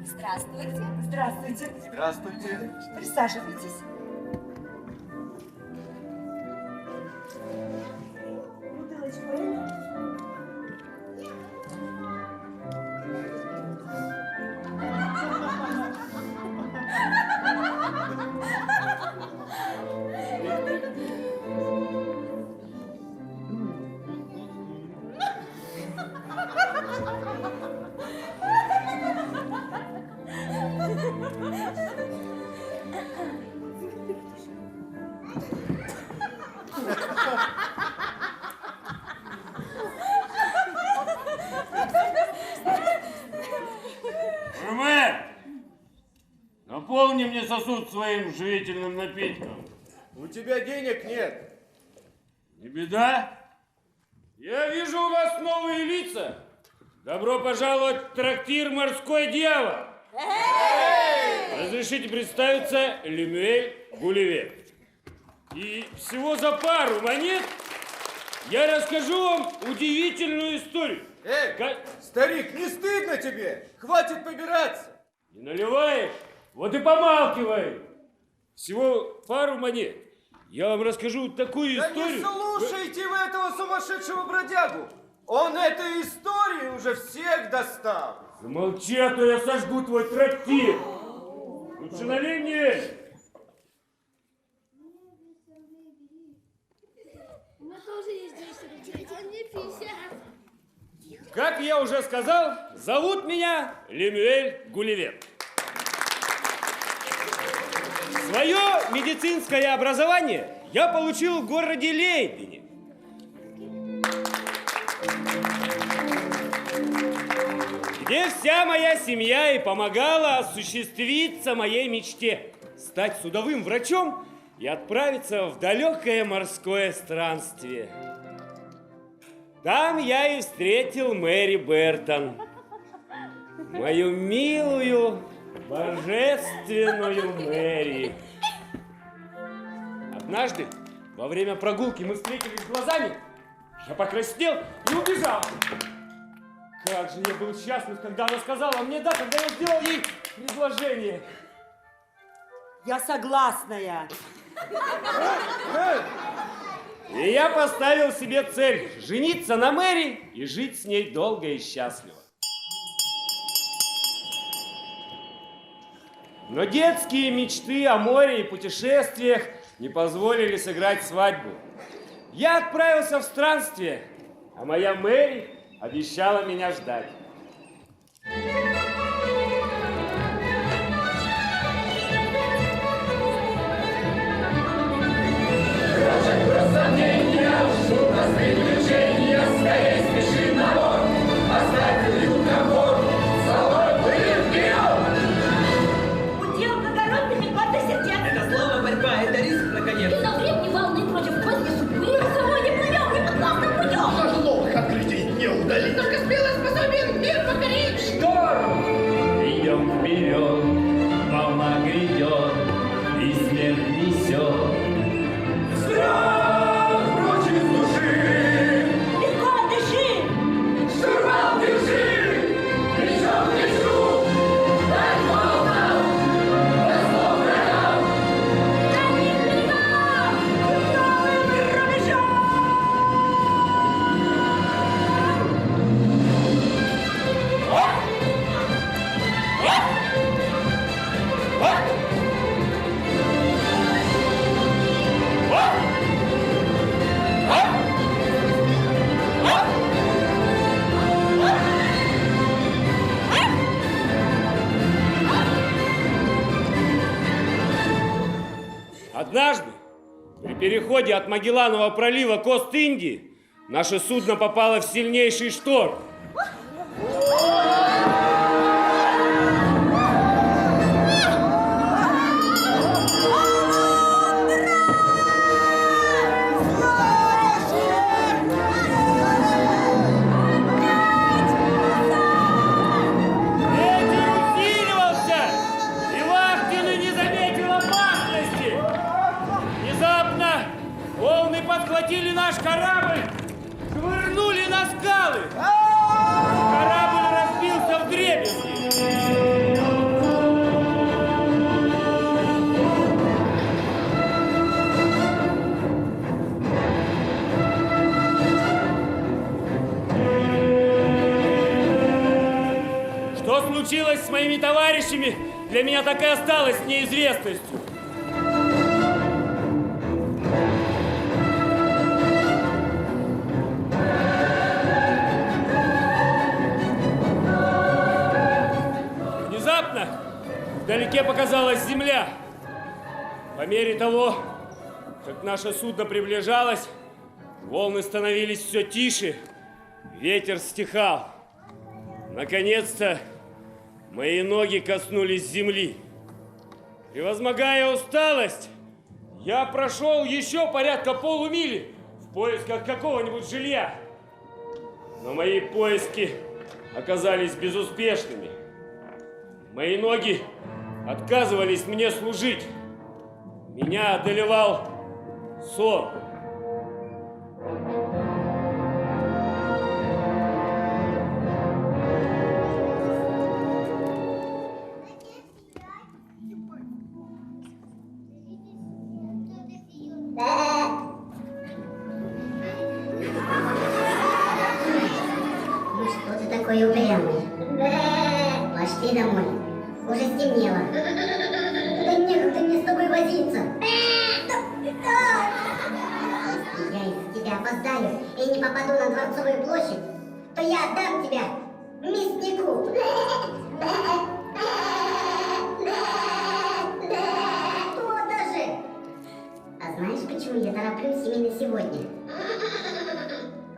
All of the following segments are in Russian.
Здравствуйте. Здравствуйте. Здравствуйте. Присаживайтесь. Бутылочку Эля. Мэр, наполни мне сосуд своим живительным напитком. У тебя денег нет. Не беда. Я вижу у вас новые лица. Добро пожаловать в трактир «Морской дьявол». Разрешите представиться, Лемюэль Гулливер. И всего за пару монет я расскажу вам удивительную историю. Старик, не стыдно тебе? Хватит побираться. Не наливаешь? Вот и помалкивай. Всего пару монет. Я вам расскажу такую историю. Не слушайте вы этого сумасшедшего бродягу. Он этой историей уже всех достал. Замолчи, а то я сожгу твой трактир. Лучше налей мне. Как я уже сказал, зовут меня Лемюэль Гулливер. Свое медицинское образование я получил в городе Лейдене. Где вся моя семья и помогала осуществиться моей мечте – стать судовым врачом и отправиться в далекое морское странствие. Там я и встретил Мэри Бертон, мою милую, божественную Мэри. Однажды, во время прогулки, мы встретились глазами, я покраснел и убежал. Как же я был счастлив, когда она сказала мне «да», когда я сделал ей предложение. Я согласная. И я поставил себе цель – жениться на Мэри и жить с ней долго и счастливо. Но детские мечты о море и путешествиях не позволили сыграть свадьбу. Я отправился в странствие, а моя Мэри обещала меня ждать. Удел благородными плата сердец. Это слово борьба, это риск, наконец. И на времени волны против кости судьбы. Мы самой не плывем, не подглавным путем. Наш ловких открытий не удали. Только смелость Однажды, при переходе от Магелланова пролива к Ост-Индии, наше судно попало в сильнейший шторм. Подхватили наш корабль, швырнули на скалы. Корабль разбился вдребезги. Что случилось с моими товарищами, для меня так и осталось неизвестностью. Вдалеке показалась земля. По мере того, как наше судно приближалось, волны становились все тише, ветер стихал. Наконец-то мои ноги коснулись земли. Превозмогая усталость, я прошел еще порядка полумили в поисках какого-нибудь жилья. Но мои поиски оказались безуспешными. Мои ноги отказывались мне служить. Меня одолевал сон. Ну что ты такой упрямый? Пошли домой. Уже стемнело. Да некогда мне с тобой возиться. Если я из-за тебя опоздаю и не попаду на Дворцовую площадь, то я отдам тебя мяснику. То-то же. А знаешь, почему я тороплюсь именно сегодня?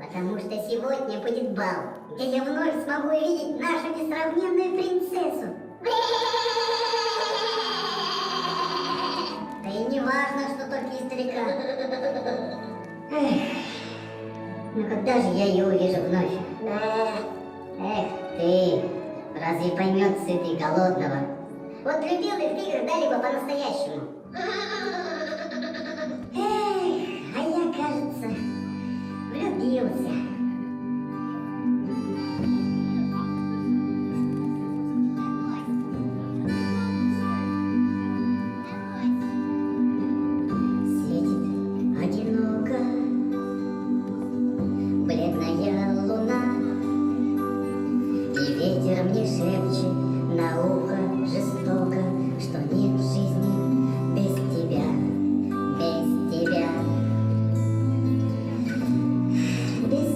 Потому что сегодня будет бал, где я вновь смогу увидеть нашу несравненную принцессу. Да и не важно, что только издалека. Но когда же я ее увижу вновь? Эх ты, разве поймет сытый голодного? Вот любил ли ты когда-либо по-настоящему? Эх, а я, кажется, влюбился. Без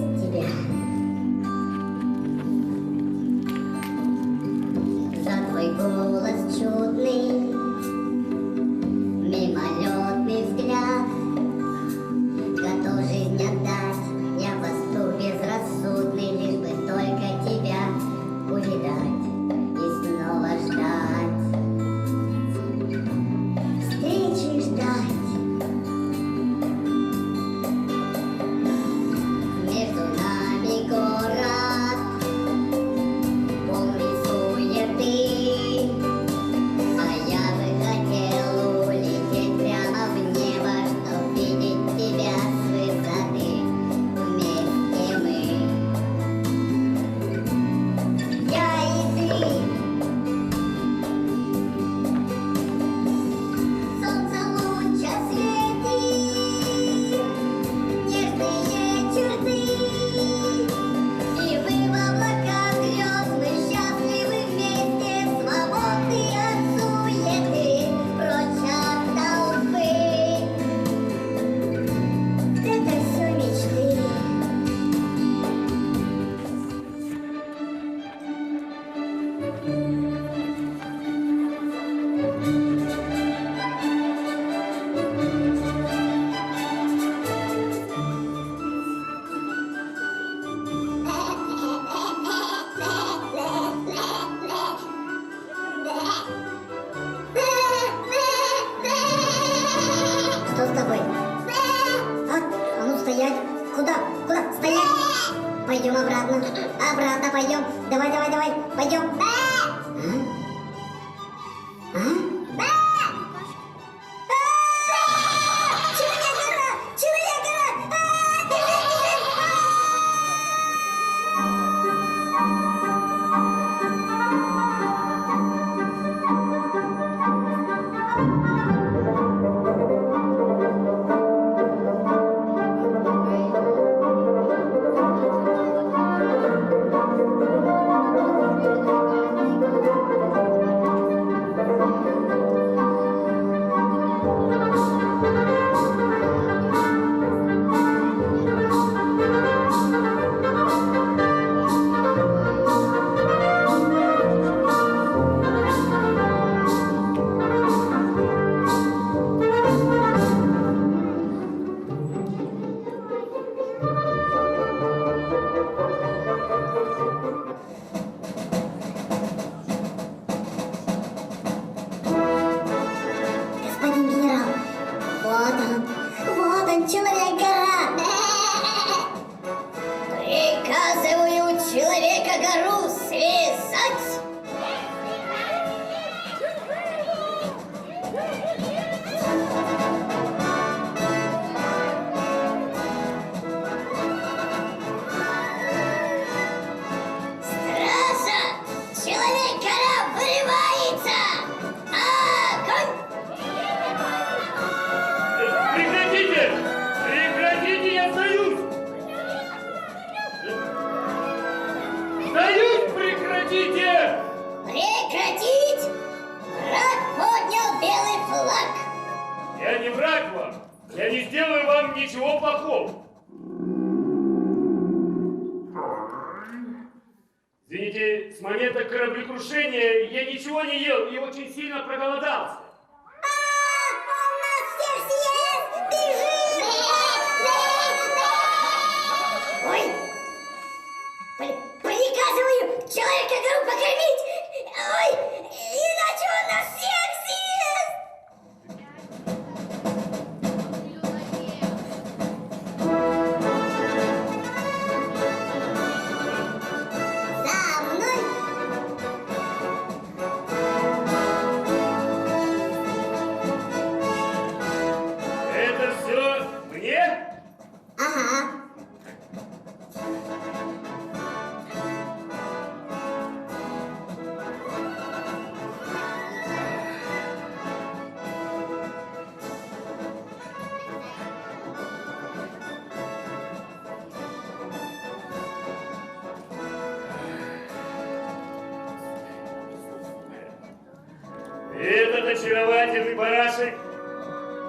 Куда? Стоять! Пойдем обратно. Обратно пойдем. Давай, давай, давай. Пойдем. Господин генерал, вот он, Человек-гора. Приказываю Человека-гору связать. Стража! Человек-гора вырывается! Огонь! Прекратите! Прекратите, я сдаюсь! Сдаюсь, прекратите! Прекратить! Враг поднял белый флаг! Я не враг вам! Я не сделаю вам ничего плохого! Извините, с момента кораблекрушения я ничего не ел и очень сильно проголодался. Он нас всех съест! Бежи! Ой! Приказываю Человека-гору покормить! Ой! Иначе он нас всех съест! За мной! Это все мне? Ага. Этот очаровательный барашек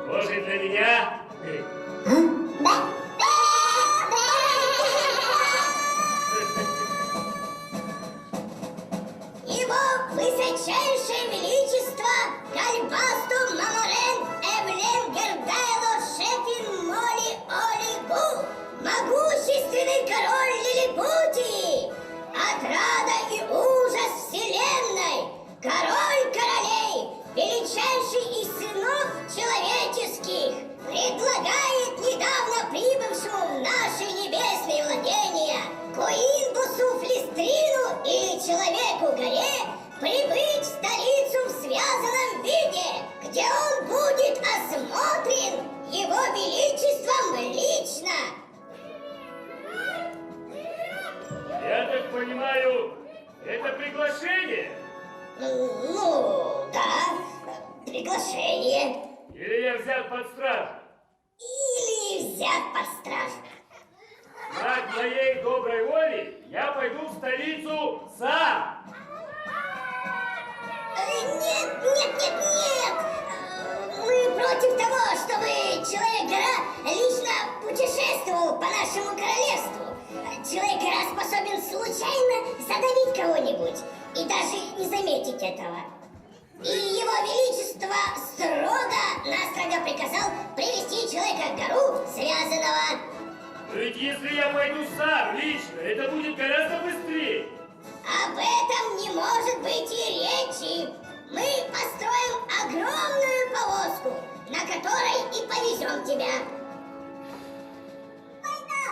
тоже для меня. Его высочайшее величество Кальбасту Маморен Эвлен Гердайло Шефин Моли Олигу, могущественный король Лилипутии, отрада и ужас вселенной, король королей, величайший из сынов человеческих, предлагает недавно прибывшему в наши небесные владения Коинбусу Флистрину или Человеку-горе прибыть в столицу в связанном виде, где он будет осмотрен его величеством лично. Я так понимаю, это приглашение? Ну, да, приглашение. Или я взят под стражу? Или взят под стражу. От моей доброй воли я пойду в столицу сам. Нет. Мы против того, чтобы Человек-гора лично путешествовал по нашему королевству. Человек-гора способен случайно задавить кого-нибудь и даже не заметить этого. И его величество строго-настрого приказал привести Человека-гору связанного. Но ведь если я пойду сам лично, это будет гораздо быстрее. Об этом не может быть и речи. Мы построим огромную повозку, на которой и повезем тебя. Война!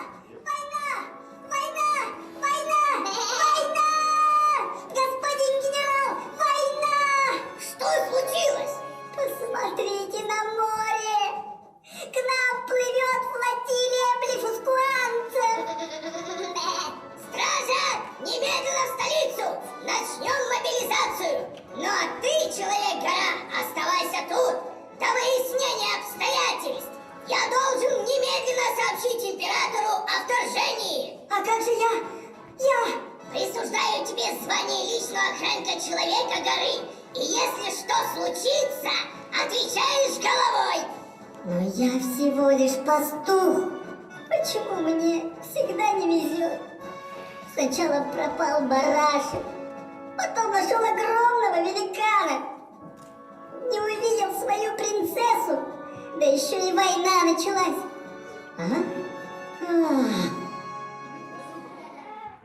А как же я? Присуждаю тебе звание личного охранника Человека горы. И если что случится, отвечаешь головой. Но я всего лишь пастух. Почему мне всегда не везет? Сначала пропал барашек, потом нашел огромного великана. Не увидел свою принцессу, да еще и война началась.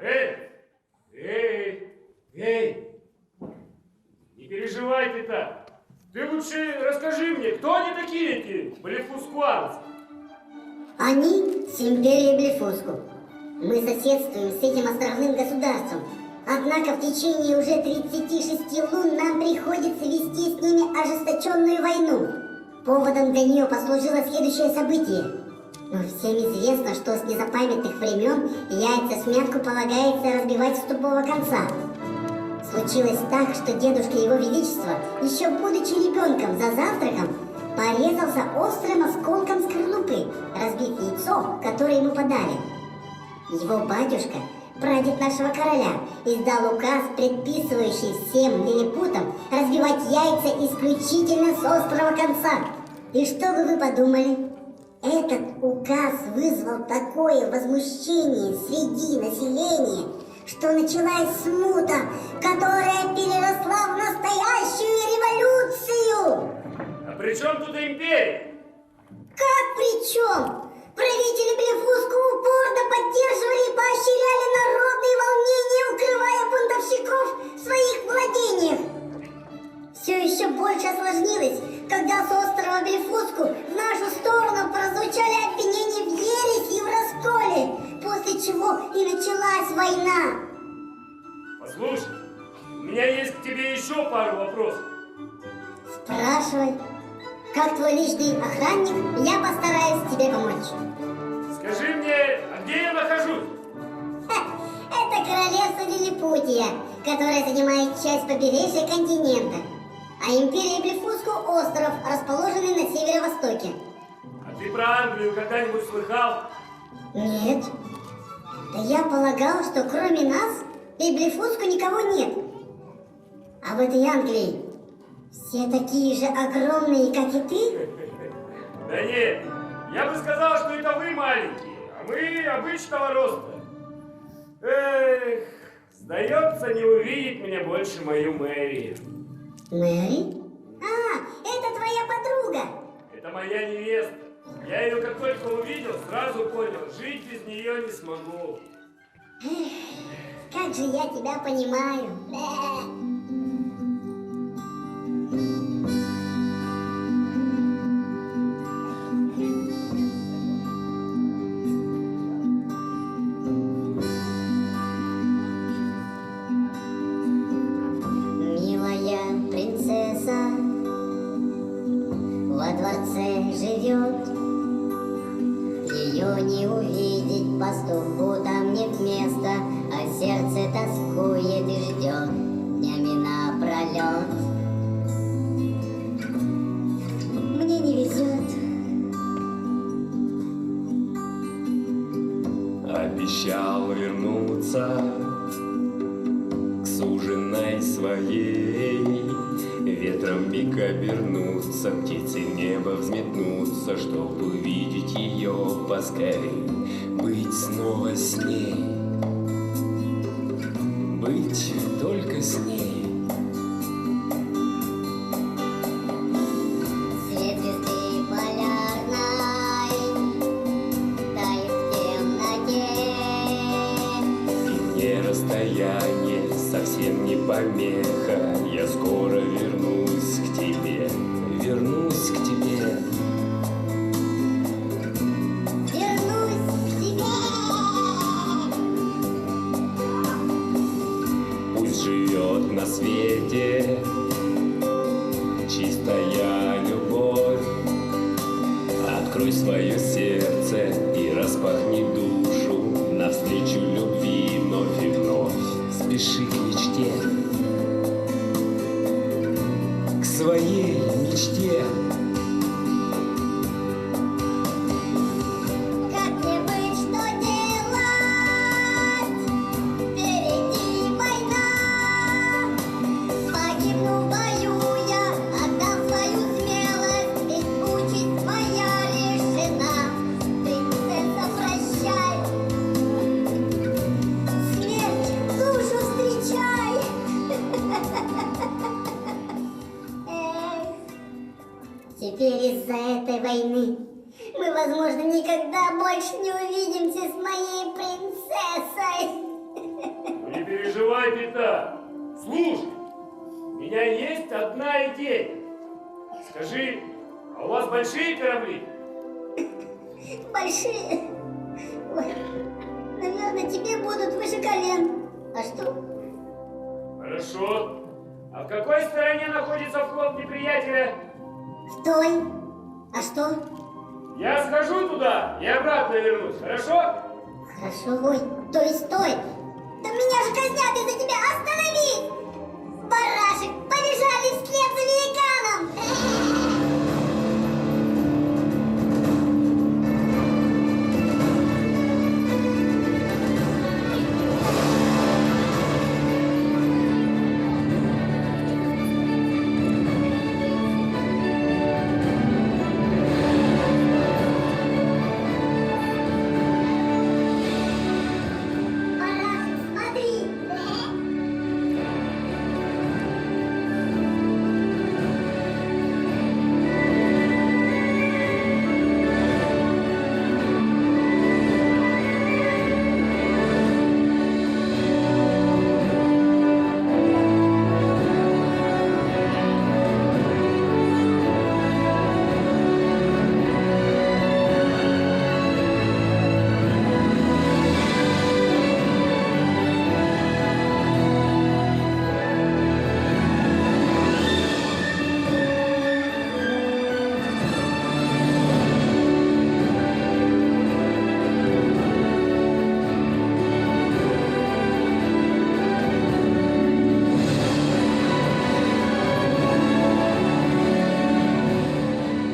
Эй! Не переживай ты так. Ты лучше расскажи мне, кто они такие, эти блефускуанцы? Они с империей Блефуску. Мы соседствуем с этим островным государством. Однако в течение уже 36 лун нам приходится вести с ними ожесточенную войну. Поводом для нее послужило следующее событие. Но всем известно, что с незапамятных времен яйца смятку полагается разбивать с тупого конца. Случилось так, что дедушка Его Величества, еще будучи ребенком за завтраком, порезался острым осколком скорлупы, разбив яйцо, которое ему подали. Его батюшка, прадед нашего короля, издал указ, предписывающий всем лилипутам разбивать яйца исключительно с острого конца. И что бы вы подумали? Этот указ вызвал такое возмущение среди населения, что началась смута, которая переросла в настоящую революцию. А при чем тут империя? Как при чем? Правители Блефуска упорно поддерживали и поощряли народные волнения, укрывая бунтовщиков в своих владениях. Все еще больше осложнилось, когда с острова Блефуску в нашу сторону прозвучали обвинения в ереси и в расколе, после чего и началась война. Послушай, у меня есть к тебе еще пару вопросов. Спрашивай. Как твой личный охранник, я постараюсь тебе помочь. Скажи мне, а где я нахожусь? Это королевство Лилипутия, которое занимает часть побережья континента. А империя Блефуску – остров, расположенный на северо-востоке. А ты про Англию когда-нибудь слыхал? Нет. Да я полагал, что кроме нас и Блефуску никого нет. А в этой Англии все такие же огромные, как и ты? Да нет, я бы сказал, что это вы маленькие, а мы обычного роста. Эх, сдается, не увидеть мне больше мою Мэри. Мэри? А, это твоя подруга. Это моя невеста. Я ее как только увидел, сразу понял, жить без нее не смогу. Как же я тебя понимаю. Милая принцесса во дворце живет. Ее не увидеть пастуху там нет места, а сердце тоскует и ждет днями напролет. Мне не везет. Обещал вернуться к суженой своей, ветром миг обернуться, птицы в небо взметнуться, чтоб увидеть ее поскорей, быть снова с ней, быть только с ней. Свет звезды полярной тает в темноте. И мне расстояние совсем не помеха, я скоро вернусь к тебе, вернусь к тебе. Вернусь к тебе. Пусть живет на свете чистая любовь. Открой свое сердце и распахни душу навстречу любви вновь и вновь. Спеши к мечте, к своей мечте. Как мне быть, что делать? мой Петр, слушай, у меня есть одна идея. Скажи, а у вас большие корабли? Большие. Ой, наверное, тебе будут выше колен. А что? Хорошо. А в какой стороне находится вход неприятеля? В той. А что? Я схожу туда и обратно вернусь, хорошо? Хорошо, ой, то есть стой. Да меня же казнят из-за тебя. Остановись! Барашек, побежали вслед за великаном! Барашек, смотри!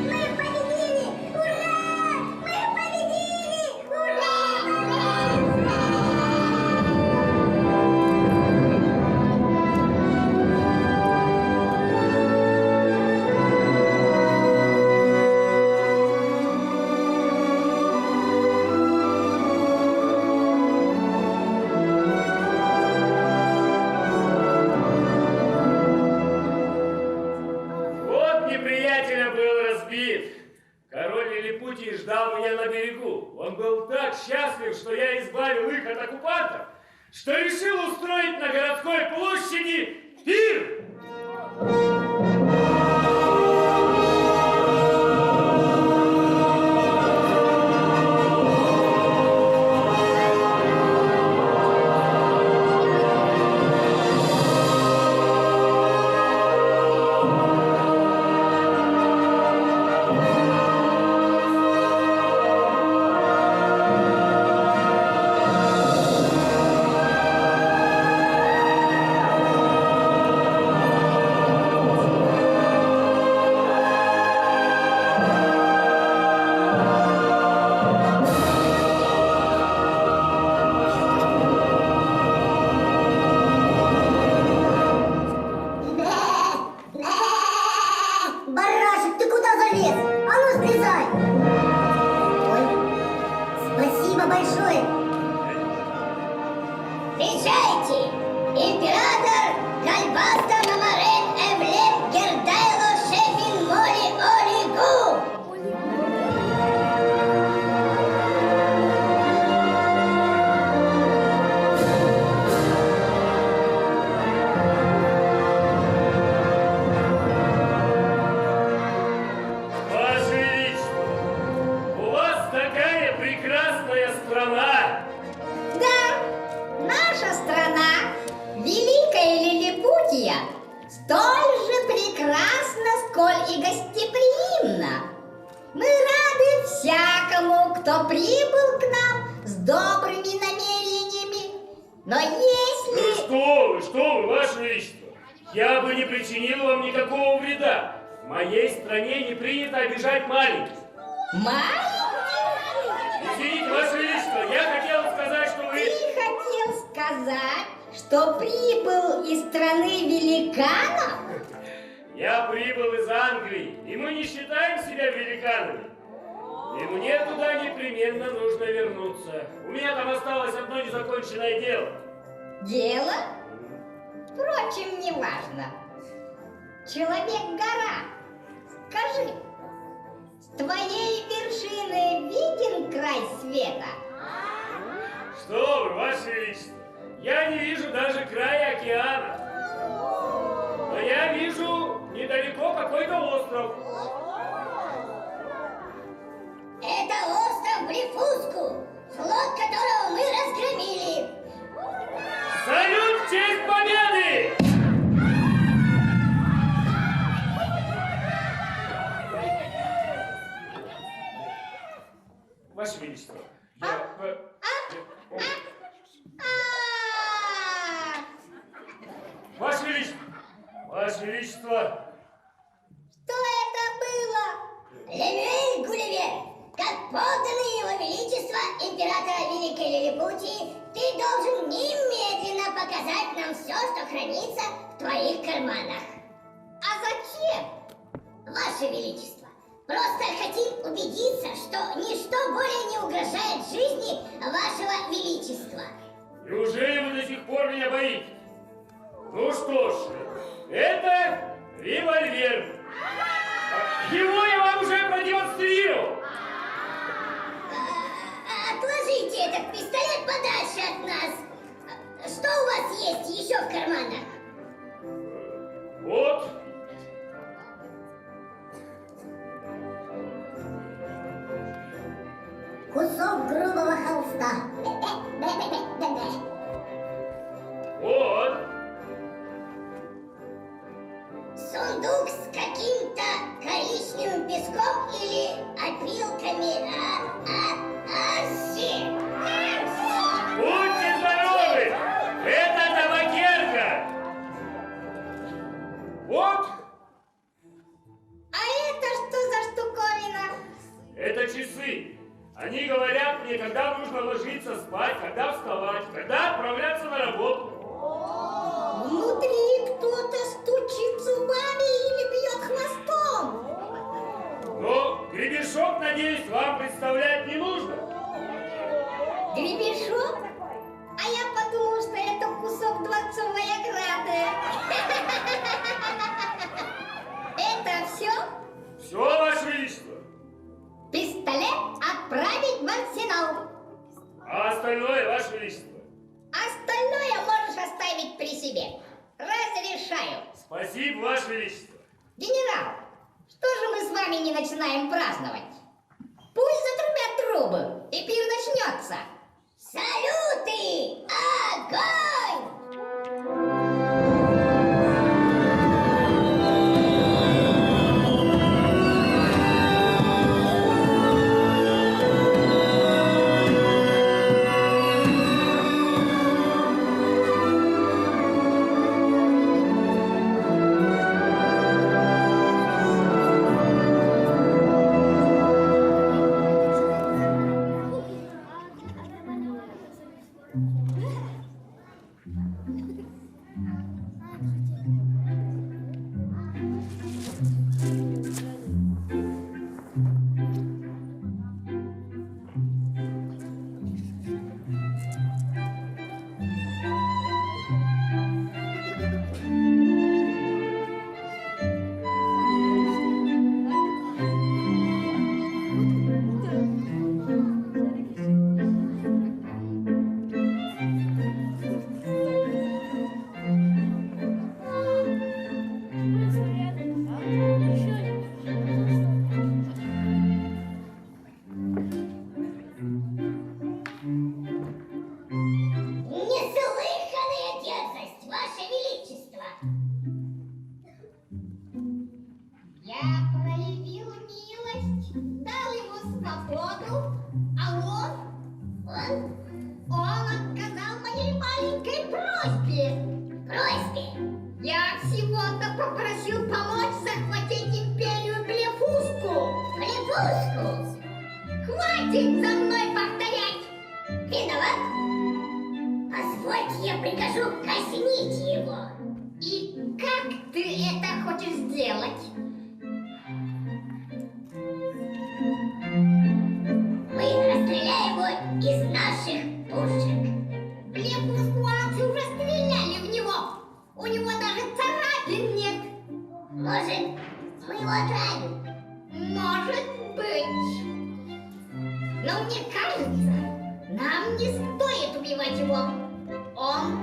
Мы победили! Ура! Мы победили! Ура! Вот неприятеля был разбит. Король Лилипутий ждал меня на берегу. Он был так счастлив, что я избавил их от оккупантов, что решил устроить на городской площади пир. Барашек, ты куда залез? А ну слезай! Ой, спасибо большое! Встречайте! Император Гальбаста Намарен Эвлет Гердайло Шефин Моли Олигу! Ваше Величество, у вас такая прекрасная страна. Да, наша страна, Великая Лилипутия, столь же прекрасна, сколь и гостеприимна. Мы рады всякому, кто прибыл к нам с добрыми намерениями. Но если... Что вы, Ваше Величество? Я бы не причинил вам никакого вреда. В моей стране не принято обижать маленьких. Извините, Ваше Величество, я хотел сказать, что вы... Ты хотел сказать, что прибыл из страны великанов? Я прибыл из Англии, и мы не считаем себя великанами. И мне туда непременно нужно вернуться. У меня там осталось одно незаконченное дело. Дело? Впрочем, не важно. Человек-гора, скажи, с твоей вершины виден край света? Что вы, Ваше Величество, я не вижу даже края океана. Но я вижу недалеко какой-то остров. Это остров Блефуску, флот которого мы разгромили. Салют в честь победы! Ваше Величество, Ваше Величество! Ваше Величество! Что это было? Лемюэль Гулливер, как подданный его величества, императора Великой Лилипутии, ты должен немедленно показать нам все, что хранится в твоих карманах. А зачем? Ваше Величество, просто хотим убедиться, что ничто более не угрожает жизни вашего Величества. Неужели вы до сих пор меня боитесь? Ну что ж, это револьвер. Его я вам уже продемонстрировал. Отложите этот пистолет подальше от нас. Что у вас есть еще в карманах? Вот. Кусок грубого холста. Вот. Сундук с каким-то коричневым песком или опилками. Арси. Будьте здоровы! Это табакерка! Вот, А это что за штуковина? это часы. Они говорят мне, когда нужно ложиться спать, когда вставать, когда отправляться на работу. Внутри кто-то стучит зубами или бьет хвостом. Но гребешок, надеюсь, вам представлять не нужно. Гребешок? А я подумал, что это кусок дворцовой ограды. Это все? Все, Ваше Величество. Пистолет отправить в арсенал. А остальное, Ваше Величество. Остальное можешь оставить при себе. Разрешаю. Спасибо, Ваше Величество. Генерал, что же мы с вами не начинаем праздновать? Пусть затрубят трубы, и пир начнется. Салюты! Огонь! Неслыханная дерзость, Ваше Величество! Я проявил милость, дал ему свободу, а он отказал моей маленькой просьбе. Просьбе? Я всего-то попросил помочь захватить империю Блефуску. Блефуску? Хватит за мной повторять! Виноват? Позвольте, я прикажу казнить его. И как ты это хочешь сделать? Мы расстреляем его из наших пушек. Блефускуанцы уже стреляли в него. У него даже царапин нет. Может, мы его отравим? Может быть. Но мне кажется, нам не стоит убивать его. Он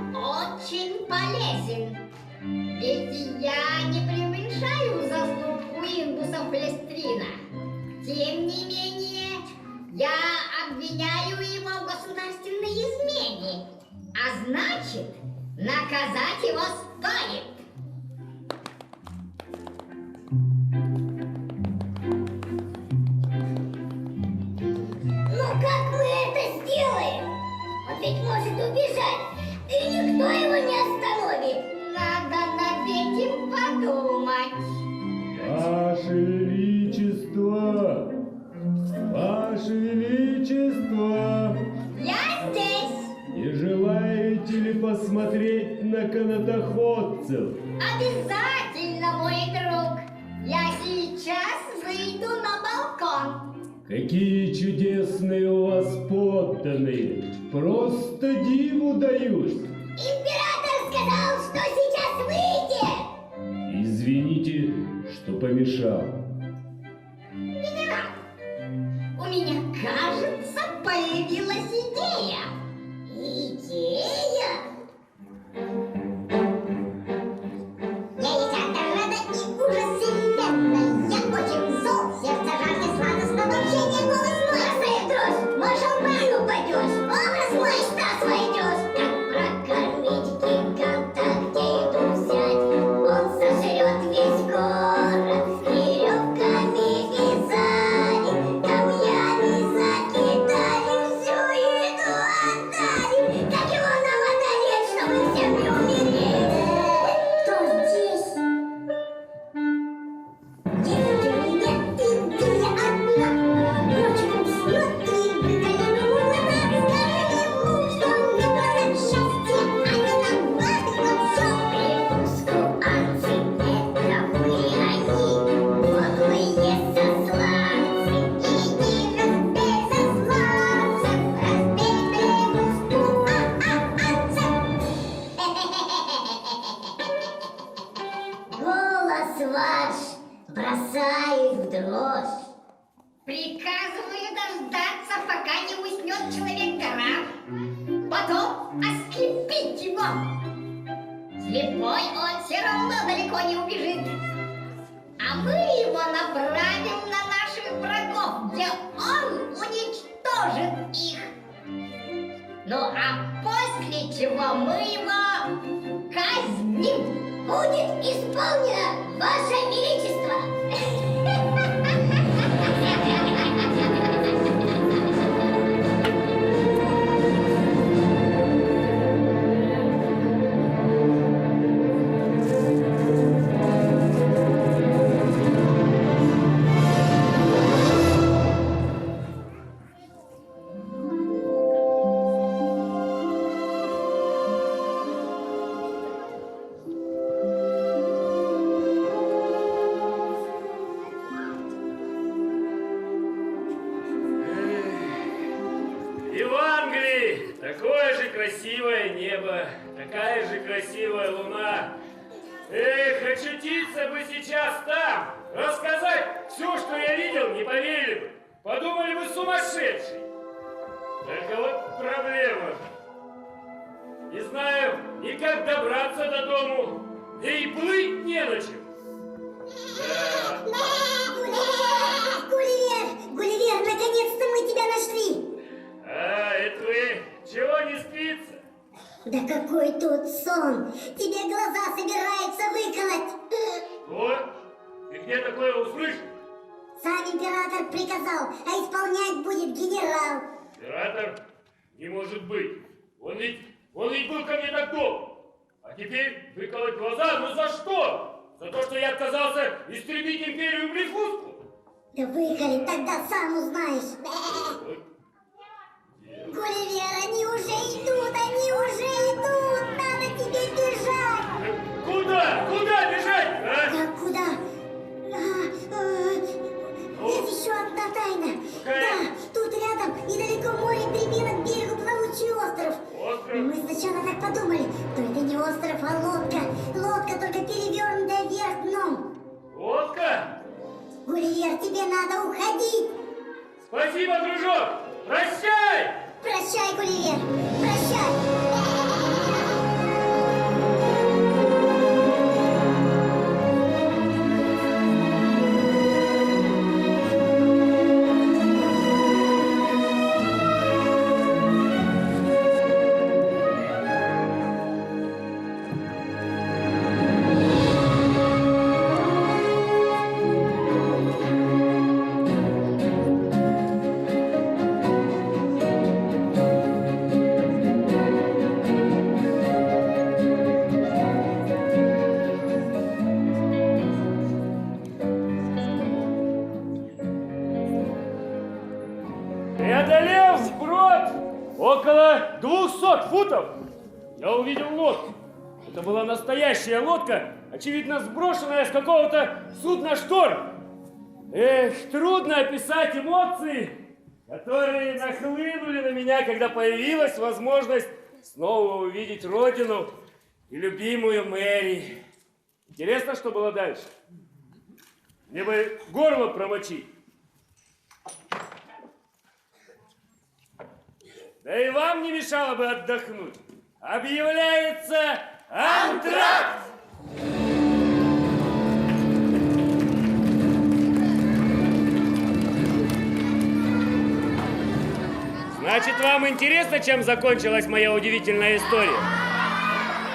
полезен. Ведь я не преуменьшаю заслуг Уиндуса Палестрина. Тем не менее, я обвиняю его в государственной измене. А значит, наказать его стоит. Но как мы это сделаем? Он ведь может убежать, и никто его не остановит. Надо над этим подумать. Ваше Величество! Ваше Величество! Я здесь. Не желаете ли посмотреть на канатоходцев? Обязательно, мой друг. Я сейчас выйду на балкон. Какие чудесные у вас подданные! Просто диву даюсь! Император сказал, что сейчас выйдет. Извините, что помешал. Генерал, у меня, кажется, появилась идея. Идея? Я ведь отрада и ужас вселенной. Я очень зол, сердце жаждет сладостного общения, голос мой. Бросай дрожь, маршал брак упадешь, образ мой стас войдешь. Как прокормить гиганта, где еду взять? Он сожрет весь город, веревками вязали, камнями закидали, всю еду отдали. Как его нам одолеть, чтобы всем не умереть? Кто здесь? Есть у меня идея одна. Ночью уснет и выгоним его на нас. Скажем ему, что он не дорог счастья, а не нам важно, но все. Припуску акций, это вы они, подлые сосланцы. Иди разбей засланцев, разбей припуску Голос ваш бросает в дрожь. Приказываю дождаться, пока не уснет человек-гора. Потом ослепить его. Слепой он все равно далеко не убежит. А мы его направим на наших врагов, где он уничтожит их. Ну а после чего мы его казним. Будет исполнено, Ваше Величество! И в Англии такое же красивое небо, такая же красивая луна. Эх, очутиться бы сейчас там, рассказать все, что я видел, не поверили бы. Подумали бы, сумасшедший. Только вот проблема. Не знаю ни как добраться до дому, да и плыть не на чем. Да. Гулливер, наконец-то мы тебя нашли! А, это вы чего не спится? Да какой тут сон! Тебе глаза собирается выколоть! Вот, ты где такое услышал? Сам император приказал, а исполнять будет генерал! Император? Не может быть. Он ведь был ко мне так добр. А теперь выколоть глаза, ну за что? За то, что я отказался истребить империю Блефуску? Да выколи, тогда сам узнаешь! Гулливер, они уже идут! Надо тебе бежать! Куда? Куда бежать, а? Да куда? Есть еще одна тайна. Какая? Да, тут рядом, недалеко море, прибило к берегу плавучий остров. Остров? Мы сначала так подумали, что это не остров, а лодка. Лодка, только перевернутая вверх дном. Лодка? Гулливер, тебе надо уходить. Спасибо, дружок! Прощай! Прощай, Гулливер, прощай. 500 футов я увидел лодку. Это была настоящая лодка, очевидно сброшенная с какого-то судна «Шторм». Эх, трудно описать эмоции, которые нахлынули на меня, когда появилась возможность снова увидеть родину и любимую Мэри. Интересно, что было дальше? Мне бы горло промочить. Да и вам не мешало бы отдохнуть. Объявляется антракт! Значит, вам интересно, чем закончилась моя удивительная история?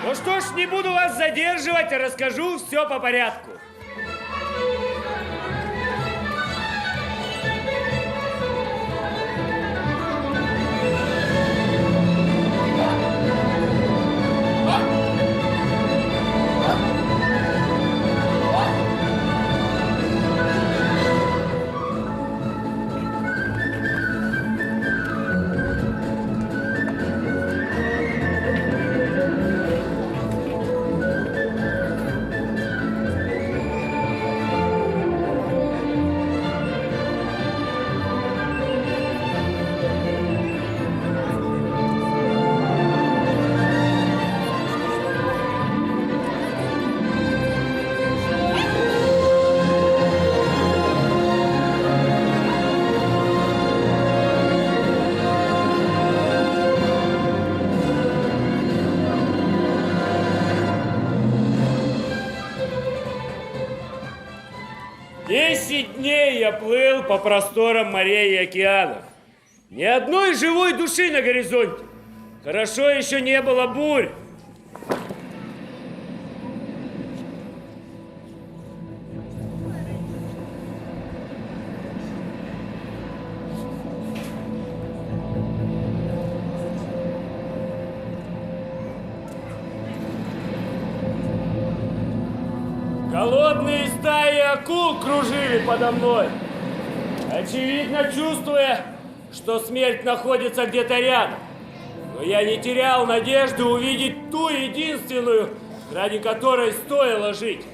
Ну что ж, не буду вас задерживать, а расскажу все по порядку. Я плыл по просторам морей и океанов. Ни одной живой души на горизонте. Хорошо еще не было бурь. Голодные стаи акул кружили подо мной, очевидно чувствуя, что смерть находится где-то рядом. Но я не терял надежды увидеть ту единственную, ради которой стоило жить.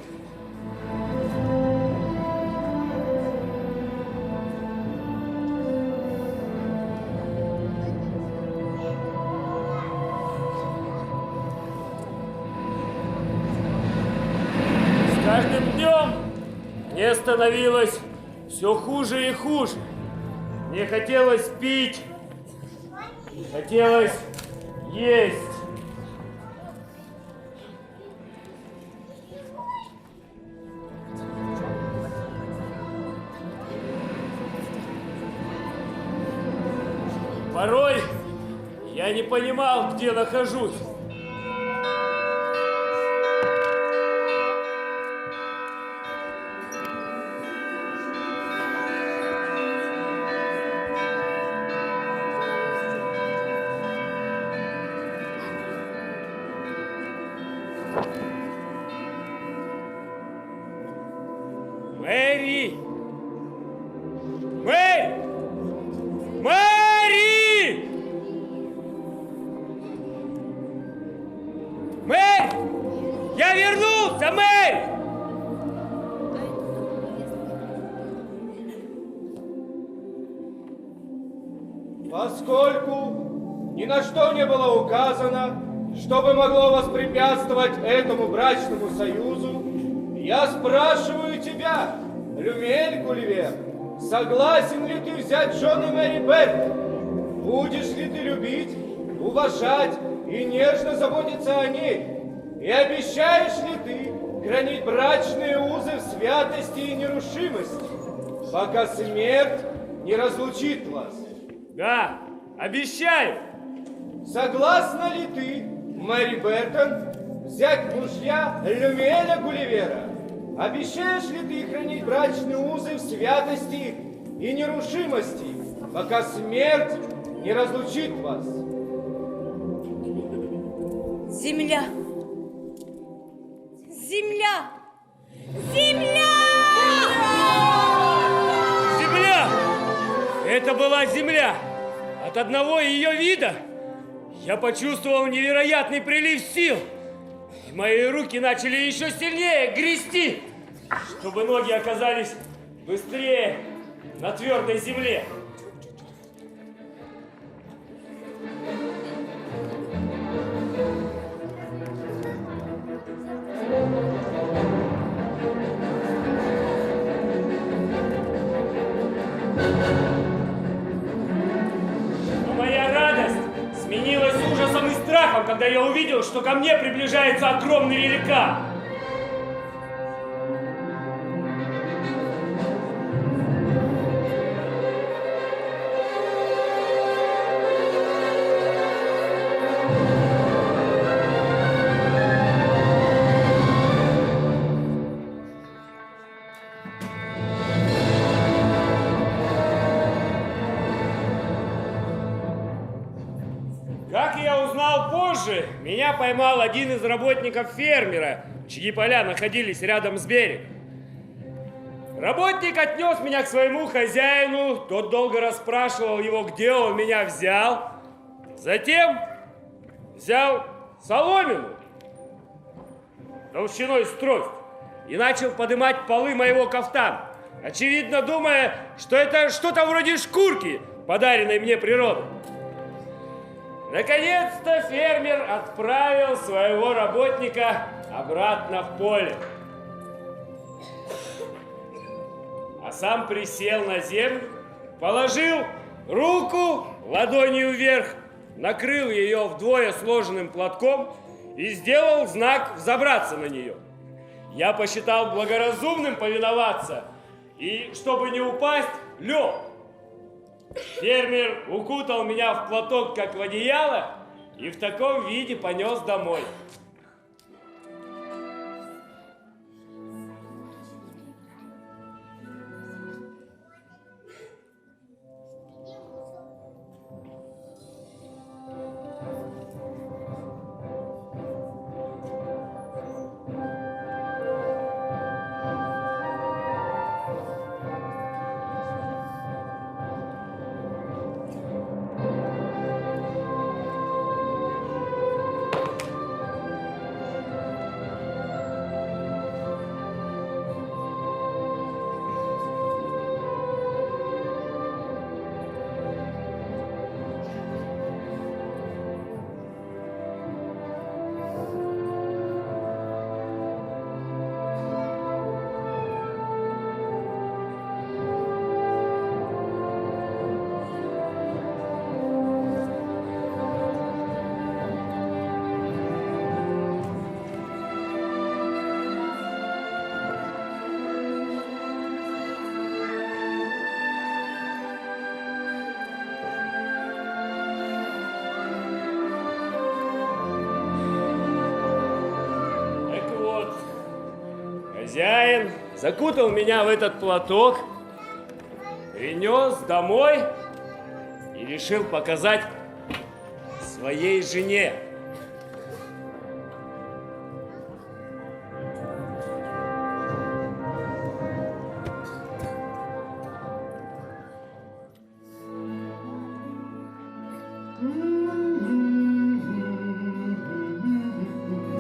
С каждым днем мне становилось все хуже и хуже. Мне хотелось пить, хотелось есть. Порой я не понимал, где нахожусь. Мэри! Мэри! Мэри! Мэри! Я вернулся, Мэри! Поскольку ни на что не было указано, что бы могло воспрепятствовать этому брачному союзу, я спрашиваю тебя, Люмель Гулливер, согласен ли ты взять в жены Мэри Беттон? Будешь ли ты любить, уважать и нежно заботиться о ней? И обещаешь ли ты хранить брачные узы в святости и нерушимости, пока смерть не разлучит вас? Да, обещаю! Согласна ли ты, Мэри Беттон, взять в мужья Люмеля Гулливера? Обещаешь ли ты хранить брачные узы в святости и нерушимости, пока смерть не разлучит вас? Земля! Земля! Земля! Земля! Это была земля! От одного ее вида я почувствовал невероятный прилив сил. И мои руки начали еще сильнее грести, чтобы ноги оказались быстрее на твердой земле. Но моя радость сменилась ужасом и страхом, когда я увидел, что ко мне приближается огромный великан. Как я узнал позже, меня поймал один из работников фермера, чьи поля находились рядом с берегом. Работник отнес меня к своему хозяину, тот долго расспрашивал его, где он меня взял. Затем взял соломину толщиной с трость и начал поднимать полы моего кафтана, очевидно думая, что это что-то вроде шкурки, подаренной мне природой. Наконец-то фермер отправил своего работника обратно в поле. А сам присел на землю, положил руку ладонью вверх, накрыл ее вдвое сложенным платком и сделал знак взобраться на нее. Я посчитал благоразумным повиноваться и, чтобы не упасть, лег. Фермер укутал меня в платок, как в одеяло, и в таком виде понес домой. Хозяин закутал меня в этот платок, принес домой и решил показать своей жене.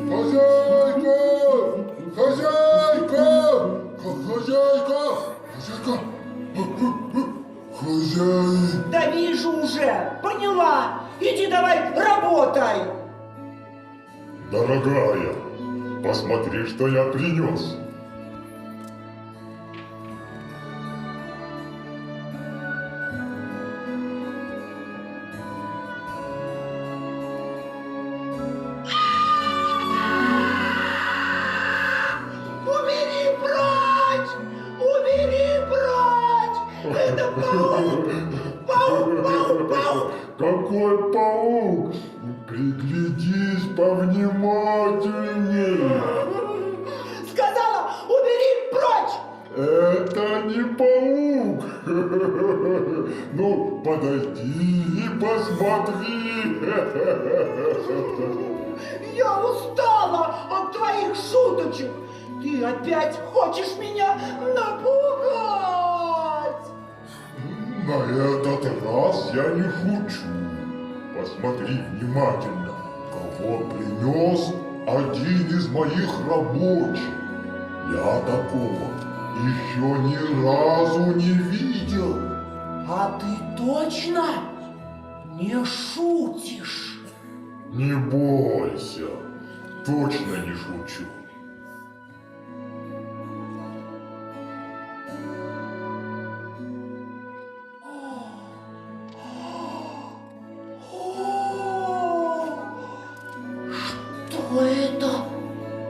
Хозяин! Да вижу уже, поняла. Иди давай, работай. Дорогая, посмотри, что я принес. Убери прочь! Убери прочь! Это паук! Паук, паук, паук! Какой паук? Приглядись повнимательней. Сказала, убери прочь! Это не паук. Ну, подойди и посмотри. Я устала от твоих шуточек. Ты опять хочешь меня напугать? На этот раз я не шучу. Посмотри внимательно, кого принес один из моих рабочих. Я такого еще ни разу не видел. А ты точно не шутишь? Не бойся, точно не шучу. Что это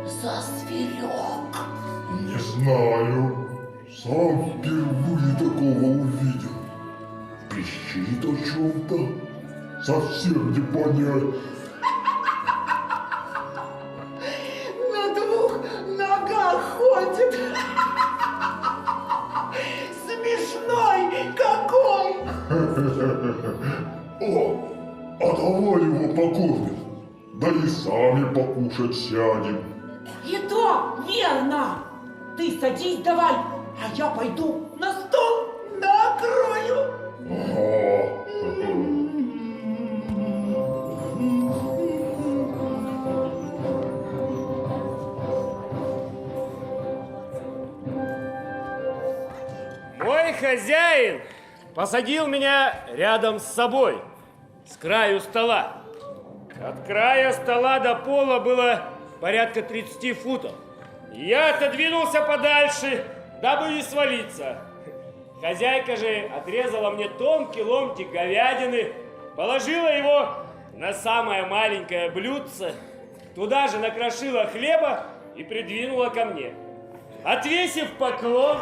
за зверек? Не знаю, сам впервые такого увидел. Пищит о чем-то, совсем не понять. На двух ногах ходит. Смешной какой! О, а давай его покормим, да и сами покушать сядем. И то верно. Ты садись давай, а я пойду на стол накрою. Ага. Мой хозяин посадил меня рядом с собой, с краю стола. От края стола до пола было порядка 30 футов. Я отодвинулся подальше, дабы не свалиться. Хозяйка же отрезала мне тонкий ломтик говядины, положила его на самое маленькое блюдце, туда же накрошила хлеба и придвинула ко мне. Отвесив поклон,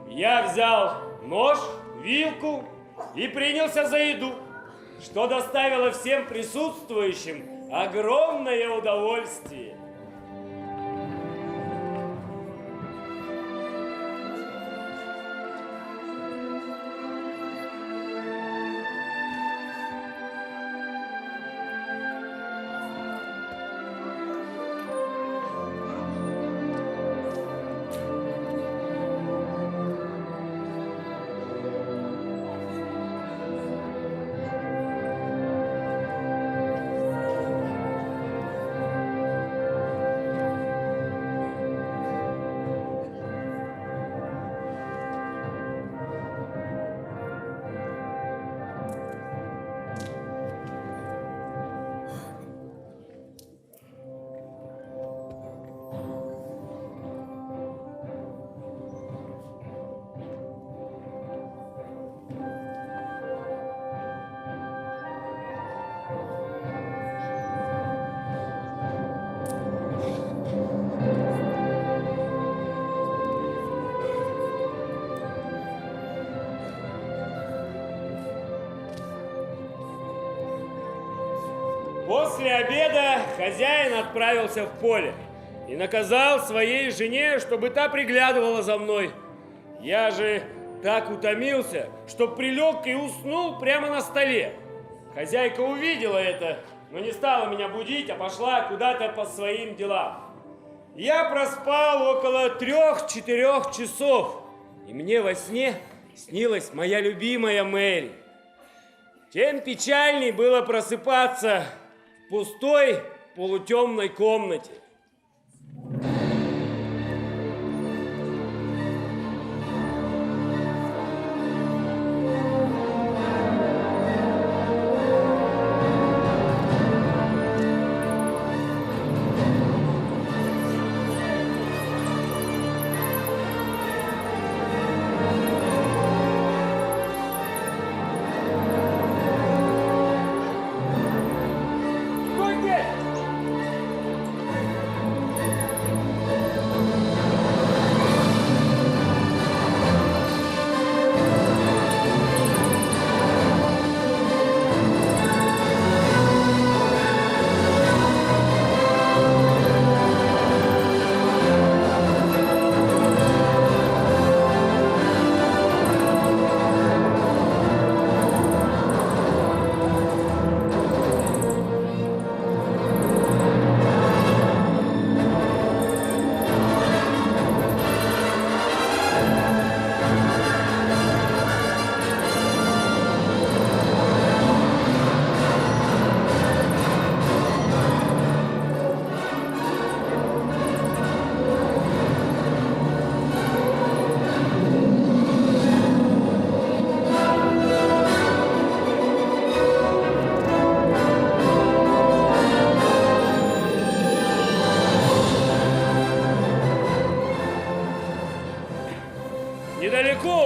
я взял нож, вилку и принялся за еду, что доставило всем присутствующим огромное удовольствие. После обеда хозяин отправился в поле и наказал своей жене, чтобы та приглядывала за мной. Я же так утомился, что прилег и уснул прямо на столе. Хозяйка увидела это, но не стала меня будить, а пошла куда-то по своим делам. Я проспал около 3-4 часов, и мне во сне снилась моя любимая Мэри. Тем печальней было просыпаться в пустой полутемной комнате.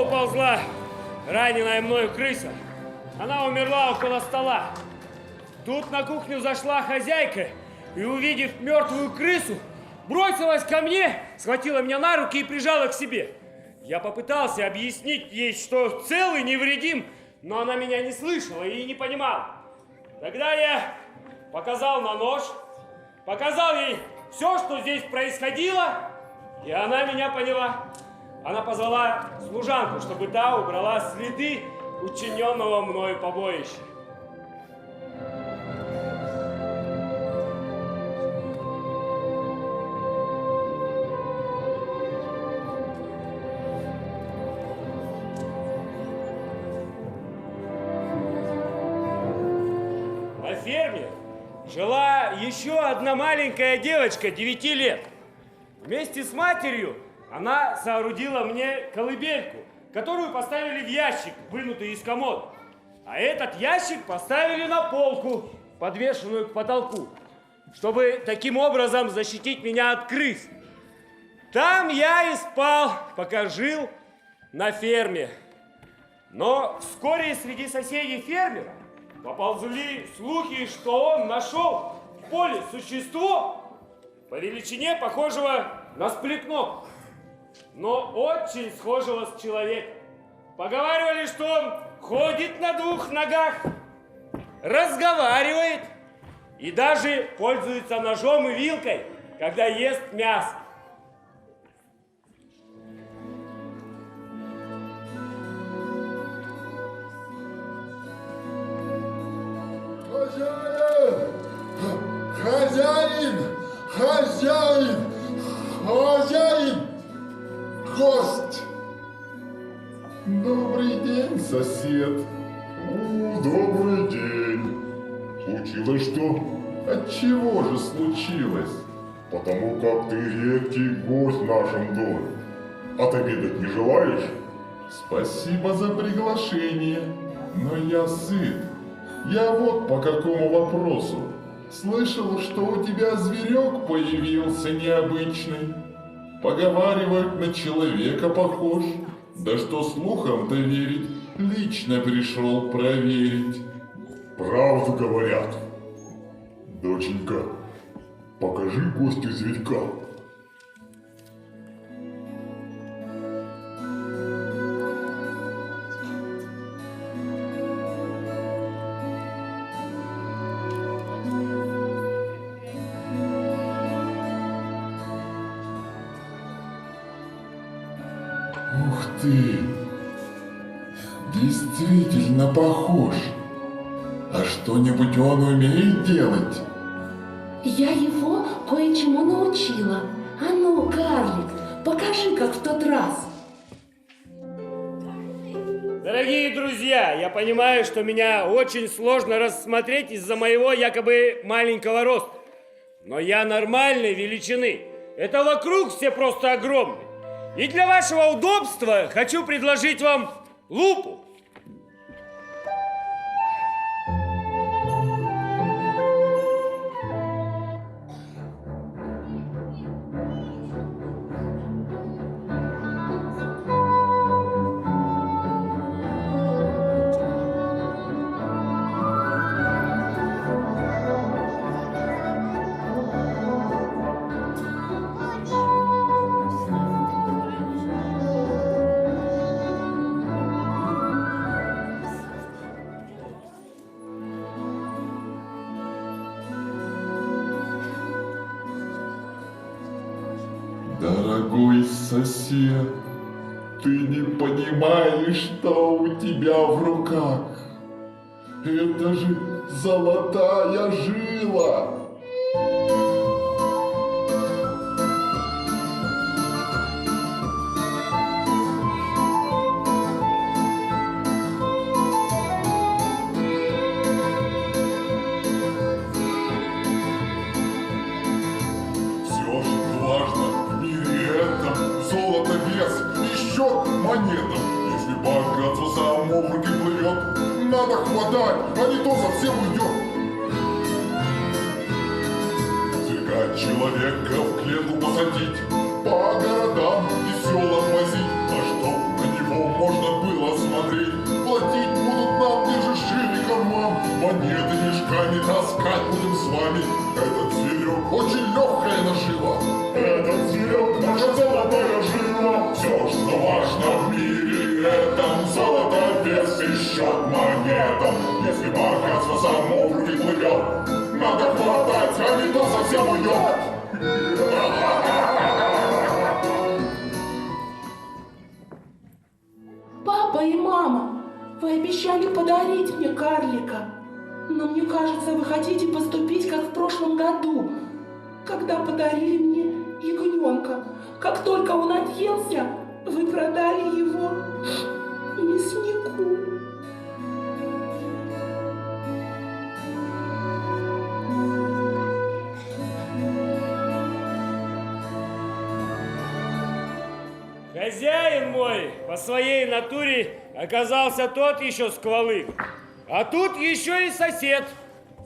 уползла раненая мною крыса. Она умерла около стола. Тут на кухню зашла хозяйка и, увидев мертвую крысу, бросилась ко мне, схватила меня на руки и прижала к себе. Я попытался объяснить ей, что цел и невредим, но она меня не слышала и не понимала. Тогда я показал на нож, показал ей все, что здесь происходило, и она меня поняла. Она позвала служанку, чтобы та убрала следы учиненного мною побоища. На ферме жила еще одна маленькая девочка 9 лет. Вместе с матерью она соорудила мне колыбельку, которую поставили в ящик, вынутый из комода. А этот ящик поставили на полку, подвешенную к потолку, чтобы таким образом защитить меня от крыс. Там я и спал, пока жил на ферме. Но вскоре среди соседей фермера поползли слухи, что он нашел в поле существо по величине похожего на сплетнок, но очень схожего с человеком. Поговаривали, что он ходит на 2 ногах, разговаривает и даже пользуется ножом и вилкой, когда ест мясо. Хозяин! Хозяин! Хозяин! Гость! Добрый день, сосед. Добрый день. Случилось что? Отчего же случилось? Потому как ты редкий гость в нашем доме. Отобедать не желаешь? Спасибо за приглашение, но я сыт. Я вот по какому вопросу. Слышал, что у тебя зверек появился необычный. Поговаривают, на человека похож. Да что слухам-то верить, лично пришел проверить. Правду говорят. Доченька, покажи гостю зверька. Ух ты! Действительно похож. А что-нибудь он умеет делать? Я его кое-чему научила. А ну, карлик, покажи, как в тот раз. Дорогие друзья, я понимаю, что меня очень сложно рассмотреть из-за моего якобы маленького роста. Но я нормальной величины. Это вокруг все просто огромные. И для вашего удобства хочу предложить вам лупу. Дорогой сосед, ты не понимаешь, что у тебя в руках. Это же золотая жила. Все, что важно в мире этом, золото, вес и счет монетам. Если богатство само в руки плывет, надо хватать, а не то совсем уйдет. Цвекать человека в клетку посадить, по городам и селам возить, а чтоб на него можно смотреть. Платить будут нам ниже шире карман. Монеты мешками таскать будем с вами. Этот зверек очень легкая нажива. Этот зверек наша золотая жила. Все, что важно в мире этом, золото, вес и счет монетам. Если богатство само в руки плывет, надо хватать, а не то совсем уйдет. Папа и мама, вы обещали подарить мне карлика. Но мне кажется, вы хотите поступить, как в прошлом году, когда подарили мне ягненка. Как только он отъелся, вы продали его мяснику. Хозяин мой по своей натуре оказался тот еще сквалык. А тут еще и сосед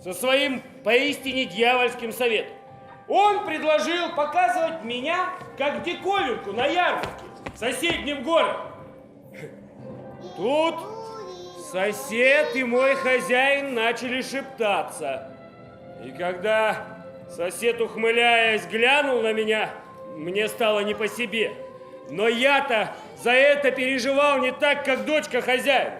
со своим поистине дьявольским советом. Он предложил показывать меня как диковинку на ярмарке в соседнем городе. Тут сосед и мой хозяин начали шептаться. И когда сосед, ухмыляясь, глянул на меня, мне стало не по себе. Но я-то за это переживал не так, как дочка хозяина.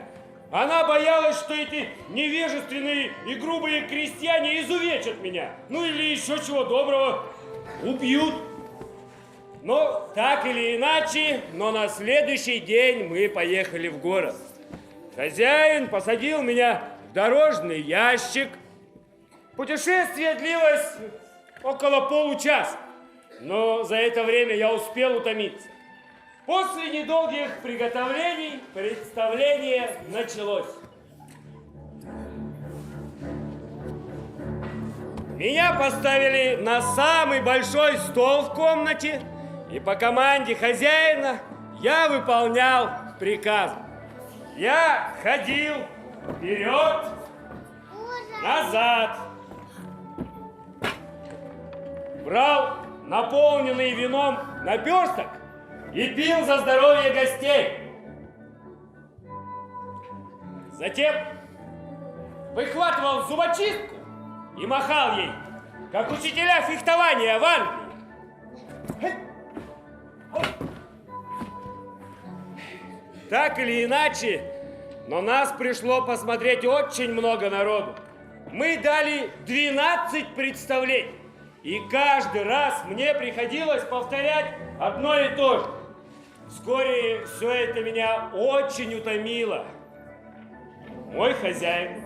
Она боялась, что эти невежественные и грубые крестьяне изувечат меня. Ну или еще чего доброго, убьют. Но так или иначе, но на следующий день мы поехали в город. Хозяин посадил меня в дорожный ящик. Путешествие длилось около получаса. Но за это время я успел утомиться. После недолгих приготовлений представление началось. Меня поставили на самый большой стол в комнате, и по команде хозяина я выполнял приказ. Я ходил вперед, назад, брал наполненный вином наперсток и пил за здоровье гостей. Затем выхватывал зубочистку и махал ей, как учителя фехтования в Англии. Так или иначе, но нас пришло посмотреть очень много народу. Мы дали 12 представлений, и каждый раз мне приходилось повторять одно и то же. Вскоре все это меня очень утомило. Мой хозяин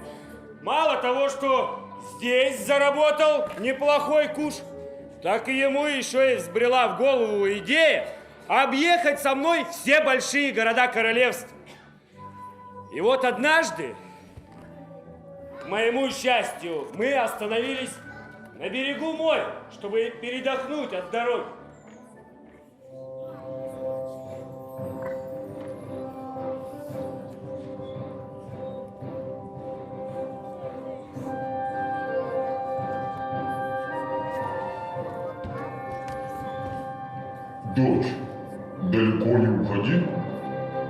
мало того, что здесь заработал неплохой куш, так и ему еще и взбрела в голову идея объехать со мной все большие города королевства. И вот однажды, к моему счастью, мы остановились на берегу моря, чтобы передохнуть от дороги. Дочь, далеко не уходи.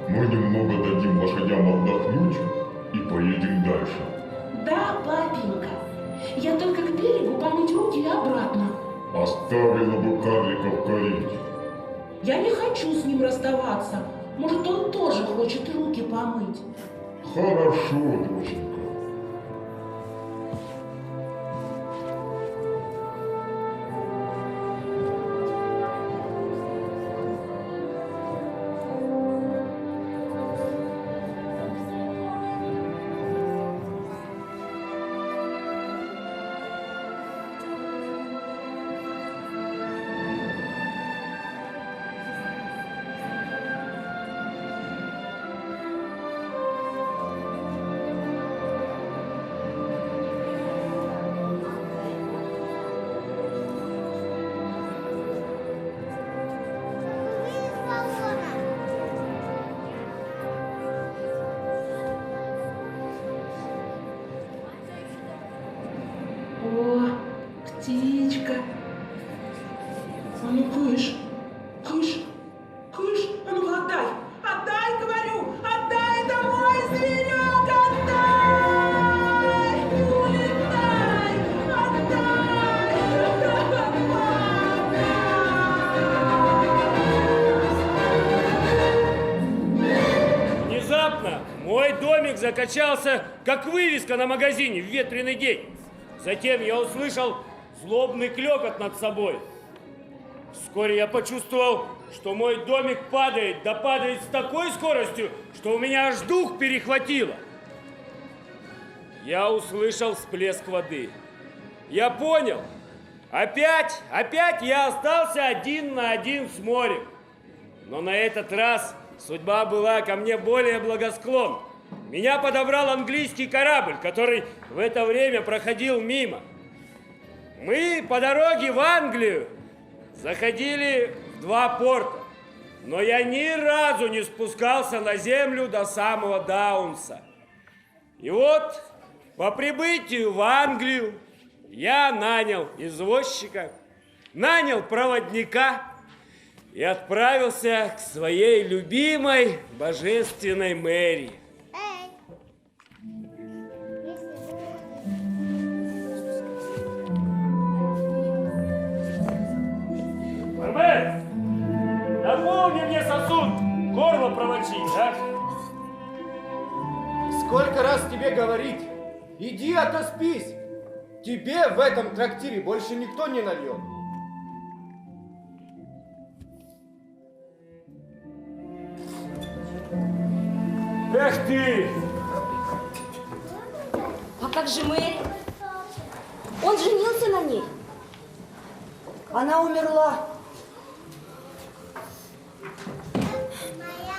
Мы немного дадим лошадям отдохнуть и поедем дальше. Да, папенька. Я только к берегу помыть руки и обратно. Оставила бы карлика в карете. Я не хочу с ним расставаться. Может, он тоже хочет руки помыть. Хорошо, доченька. О, птичка. А ну, кыш, кыш, кыш. А ну, отдай, отдай, говорю, отдай это закачался, как вывеска на магазине в ветреный день. Затем я услышал злобный клёкот над собой. Вскоре я почувствовал, что мой домик падает, да падает с такой скоростью, что у меня аж дух перехватило. Я услышал всплеск воды. Я понял. Опять я остался один на один с морем. Но на этот раз судьба была ко мне более благосклонна. Меня подобрал английский корабль, который в это время проходил мимо. Мы по дороге в Англию заходили в 2 порта, но я ни разу не спускался на землю до самого Даунса. И вот по прибытию в Англию я нанял извозчика, нанял проводника и отправился к своей любимой божественной Мэри. Бармен, наполни мне сосуд, горло промочить, а? Сколько раз тебе говорить? Иди отоспись. Тебе в этом трактире больше никто не нальет. Эх ты! А как же Мэри? Он женился на ней. Она умерла.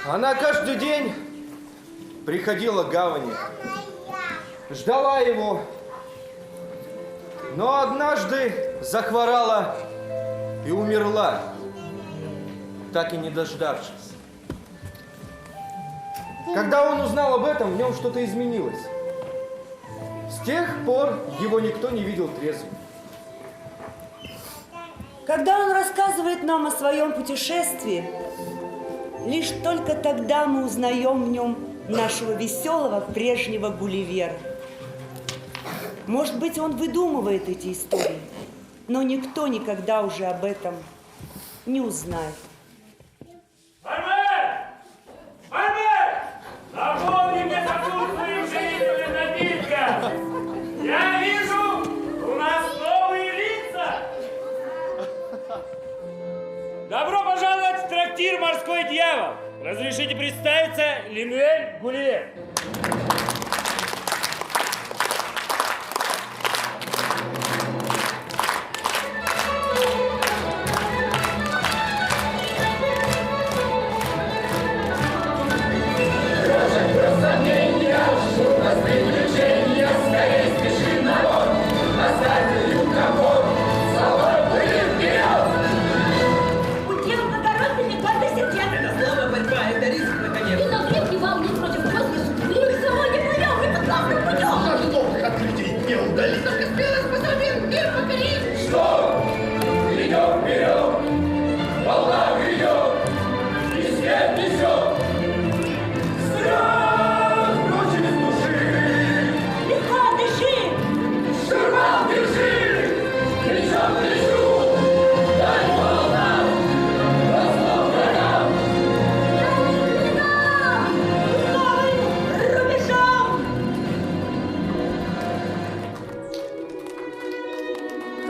Она каждый день приходила к гавани, ждала его, но однажды захворала и умерла, так и не дождавшись. Когда он узнал об этом, в нем что-то изменилось. С тех пор его никто не видел трезвым. Когда он рассказывает нам о своем путешествии, лишь только тогда мы узнаем в нем нашего веселого прежнего Гулливера. Может быть, он выдумывает эти истории, но никто никогда уже об этом не узнает. Бармен! Бармен! Наполни мне сосуд своим живительным напитком! Я вижу, у нас новые лица! Добро пожаловать в трактир «Морской дьявол». Разрешите представиться, Лемюэль Гулливер.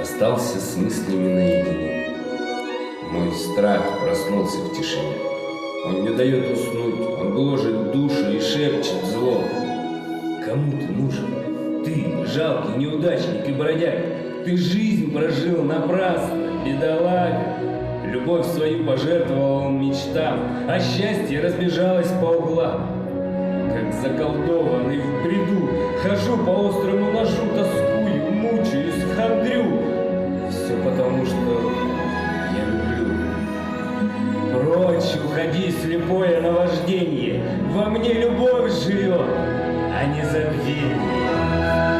Остался с мыслями наедине. Мой страх проснулся в тишине. Он не дает уснуть, он гложет душу и шепчет зло. Кому ты нужен? Ты, жалкий неудачник и бродяга. Ты жизнь прожил напрасно, бедолага. Любовь свою пожертвовал он мечтам, а счастье разбежалось по углам. Как заколдованный в бреду, хожу по острому ножу, тоскую, мучаюсь, хандрю. Все потому, что я люблю. Прочь уходи, слепое наваждение, во мне любовь живет, а не забвение.